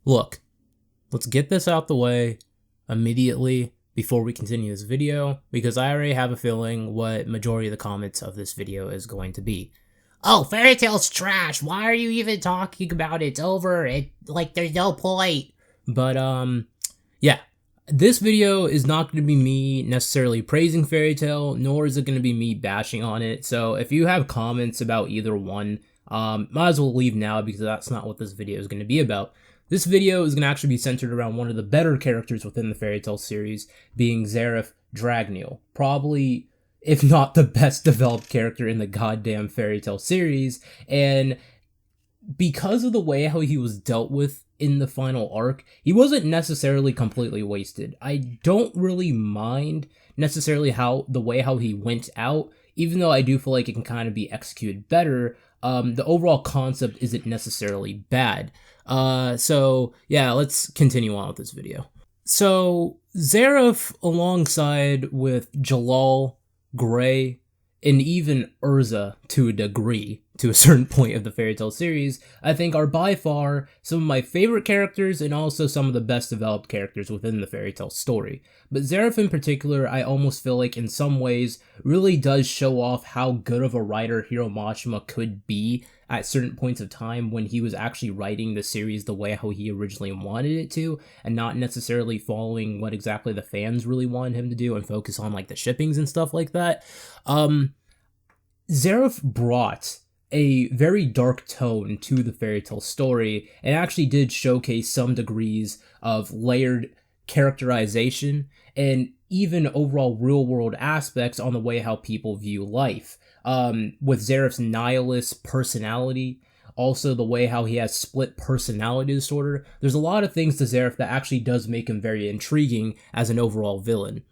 Look, let's get this out the way immediately before we continue this video, because I already have a feeling what majority of the comments of this video is going to be. Oh, Fairy Tail's trash. Why are you even talking about it? It's over. There's no point. But, yeah. This video is not going to be me necessarily praising Fairy Tail, nor is it going to be me bashing on it. So if you have comments about either one, might as well leave now, because that's not what this video is going to be about. This video is going to actually be centered around one of the better characters within the Fairy Tail series, being Zeref Dragneel. Probably, if not the best developed character in the goddamn Fairy Tail series, and because of the way how he was dealt with in the final arc, he wasn't necessarily completely wasted. I don't really mind necessarily the way how he went out, even though I do feel like it can kind of be executed better. The overall concept isn't necessarily bad. So yeah, let's continue on with this video. So Zeref, alongside with Jalal, Gray, and even Urza to a degree, to a certain point of the Fairy Tail series, I think are by far some of my favorite characters and also some of the best developed characters within the Fairy Tail story. But Zeref in particular, I almost feel like in some ways really does show off how good of a writer Hiro Mashima could be at certain points of time when he was actually writing the series the way how he originally wanted it to, and not necessarily following what exactly the fans really wanted him to do and focus on like the shippings and stuff like that. Zeref brought a very dark tone to the Fairy Tail story and actually did showcase some degrees of layered characterization and even overall real world aspects on the way how people view life. With Zeref's nihilist personality, also the way how he has split personality disorder, there's a lot of things to Zeref that actually does make him very intriguing as an overall villain.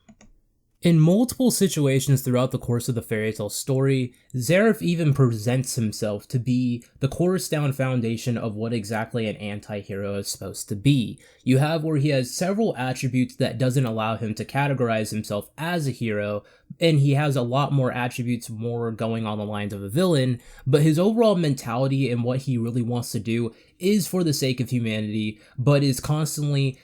In multiple situations throughout the course of the Fairy Tail story, Zeref even presents himself to be the cornerstone foundation of what exactly an anti-hero is supposed to be. You have where he has several attributes that doesn't allow him to categorize himself as a hero, and he has a lot more attributes more going on the lines of a villain, but his overall mentality and what he really wants to do is for the sake of humanity, but is constantly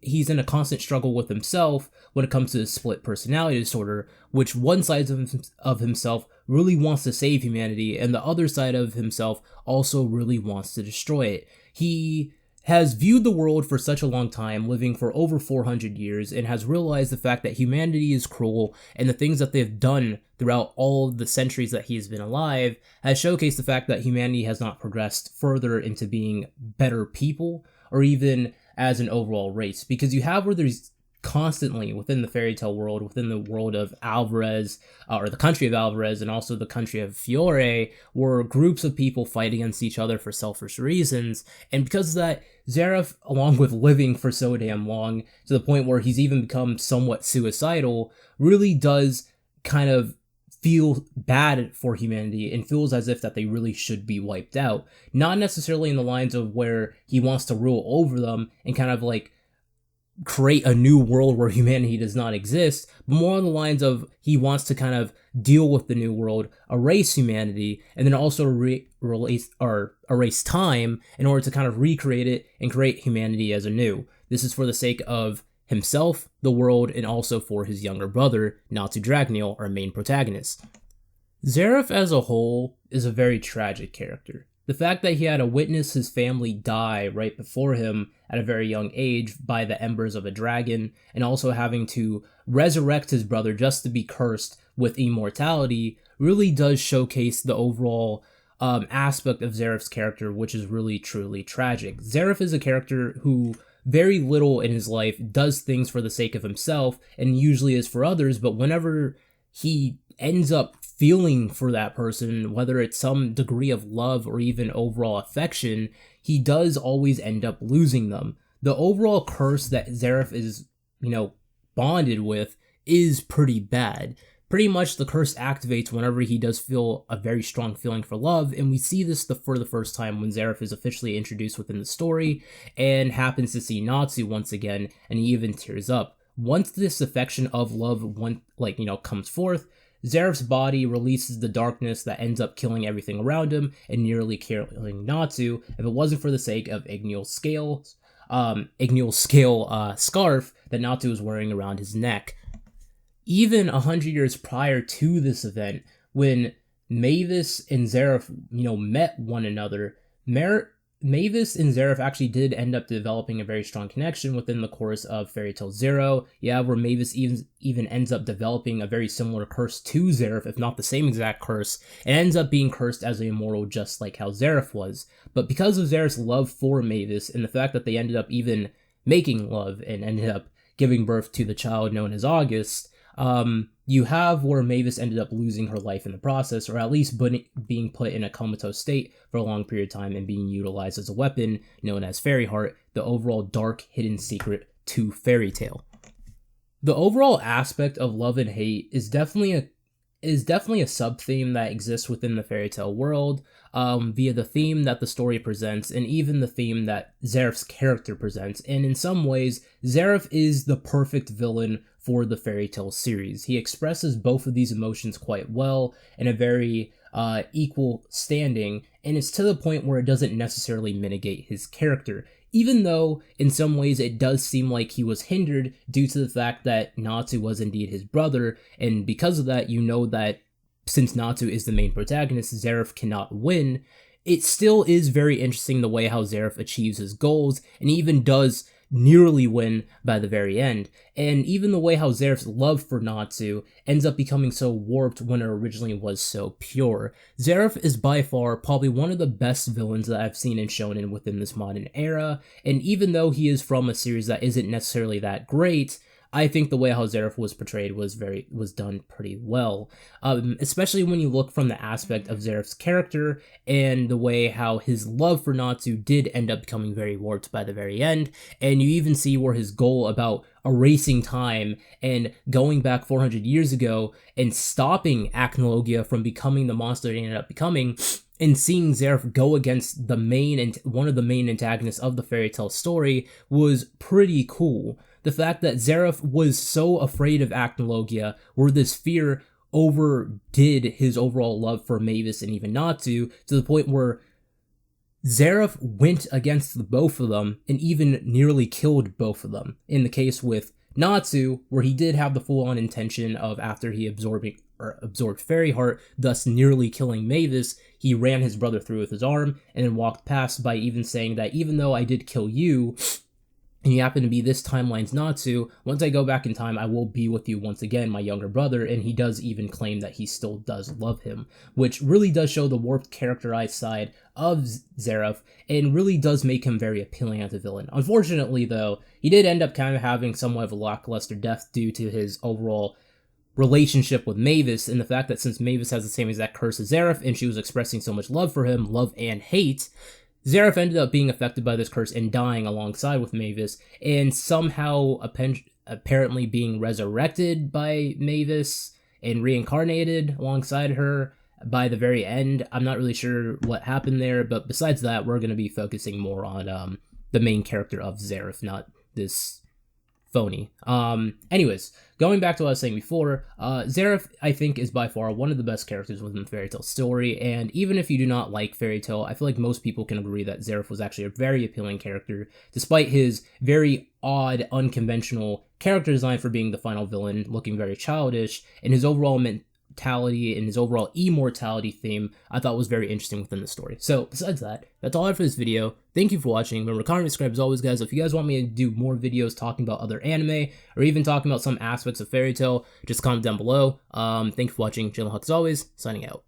he's in a constant struggle with himself when it comes to his split personality disorder, which one side of himself really wants to save humanity, and the other side of himself also really wants to destroy it. He has viewed the world for such a long time, living for over 400 years, and has realized the fact that humanity is cruel, and the things that they've done throughout all of the centuries that he has been alive has showcased the fact that humanity has not progressed further into being better people, or even as an overall race. Because you have where there's constantly within the Fairy Tail world, within the world of Alvarez, or the country of Alvarez, and also the country of Fiore, were groups of people fight against each other for selfish reasons. And because of that, Zeref, along with living for so damn long, to the point where he's even become somewhat suicidal, really does kind of feel bad for humanity and feels as if that they really should be wiped out. Not necessarily in the lines of where he wants to rule over them and kind of like create a new world where humanity does not exist, but more on the lines of he wants to kind of deal with the new world, erase humanity, and then also erase time in order to kind of recreate it and create humanity as anew. This is for the sake of himself, the world, and also for his younger brother, Natsu Dragneel, our main protagonist. Zeref as a whole is a very tragic character. The fact that he had to witness his family die right before him at a very young age by the embers of a dragon, and also having to resurrect his brother just to be cursed with immortality, really does showcase the overall aspect of Zeref's character, which is really truly tragic. Zeref is a character who very little in his life does things for the sake of himself, and usually is for others, but whenever he ends up feeling for that person, whether it's some degree of love or even overall affection, he does always end up losing them. The overall curse that Zeref is, bonded with is pretty bad. Pretty much the curse activates whenever he does feel a very strong feeling for love, and we see this for the first time when Zeref is officially introduced within the story and happens to see Natsu once again, and he even tears up. Once this affection of love comes forth, Zeref's body releases the darkness that ends up killing everything around him and nearly killing Natsu if it wasn't for the sake of Igneal's scales, Igneel scale scarf that Natsu was wearing around his neck. Even 100 years prior to this event, when Mavis and Zeref, met one another, Mavis and Zeref actually did end up developing a very strong connection within the course of Fairy Tail Zero. Yeah, where Mavis even ends up developing a very similar curse to Zeref, if not the same exact curse, and ends up being cursed as an immortal just like how Zeref was. But because of Zeref's love for Mavis, and the fact that they ended up even making love and ended up giving birth to the child known as August, you have where Mavis ended up losing her life in the process, or at least being put in a comatose state for a long period of time and being utilized as a weapon known as Fairy Heart, the overall dark hidden secret to Fairy Tail. The overall aspect of love and hate is definitely a sub-theme that exists within the Fairy Tail world, via the theme that the story presents, and even the theme that Zeref's character presents. And in some ways, Zeref is the perfect villain for the Fairy Tail series. He expresses both of these emotions quite well in a very equal standing, and it's to the point where it doesn't necessarily mitigate his character. Even though, in some ways, it does seem like he was hindered due to the fact that Natsu was indeed his brother, and because of that, you know that since Natsu is the main protagonist, Zeref cannot win. It still is very interesting the way how Zeref achieves his goals, and even does nearly win by the very end. And even the way how Zeref's love for Natsu ends up becoming so warped when it originally was so pure. Zeref is by far probably one of the best villains that I've seen in shonen within this modern era, and even though he is from a series that isn't necessarily that great, I think the way how Zeref was portrayed was done pretty well, especially when you look from the aspect of Zeref's character and the way how his love for Natsu did end up becoming very warped by the very end, and you even see where his goal about erasing time and going back 400 years ago and stopping Acnologia from becoming the monster it ended up becoming, and seeing Zeref go against one of the main antagonists of the Fairy Tail story was pretty cool. The fact that Zeref was so afraid of Acnologia, where this fear overdid his overall love for Mavis and even Natsu, to the point where Zeref went against both of them and even nearly killed both of them. In the case with Natsu, where he did have the full-on intention of, after he absorbed Fairy Heart, thus nearly killing Mavis, he ran his brother through with his arm and then walked past by even saying that even though I did kill you, and you happen to be this timeline's Natsu, once I go back in time, I will be with you once again, my younger brother, and he does even claim that he still does love him, which really does show the warped characterized side of Zeref, and really does make him very appealing as a villain. Unfortunately, though, he did end up kind of having somewhat of a lackluster death due to his overall relationship with Mavis, and the fact that since Mavis has the same exact curse as Zeref, and she was expressing so much love for him, love and hate, Zeref ended up being affected by this curse and dying alongside with Mavis, and somehow apparently being resurrected by Mavis and reincarnated alongside her by the very end. I'm not really sure what happened there, but besides that, we're going to be focusing more on the main character of Zeref, not this phony. Anyways, going back to what I was saying before, Zeref, I think, is by far one of the best characters within the Fairy Tail story, and even if you do not like Fairy Tail, I feel like most people can agree that Zeref was actually a very appealing character, despite his very odd, unconventional character design for being the final villain, looking very childish, and his overall mentality and his overall immortality theme I thought was very interesting within the story. So besides that, that's all I have for this video. Thank you for watching. Remember, comment and subscribe as always, guys. If you guys want me to do more videos talking about other anime or even talking about some aspects of Fairy Tail, just comment down below. Thank you for watching. Channel Huck as always, signing out.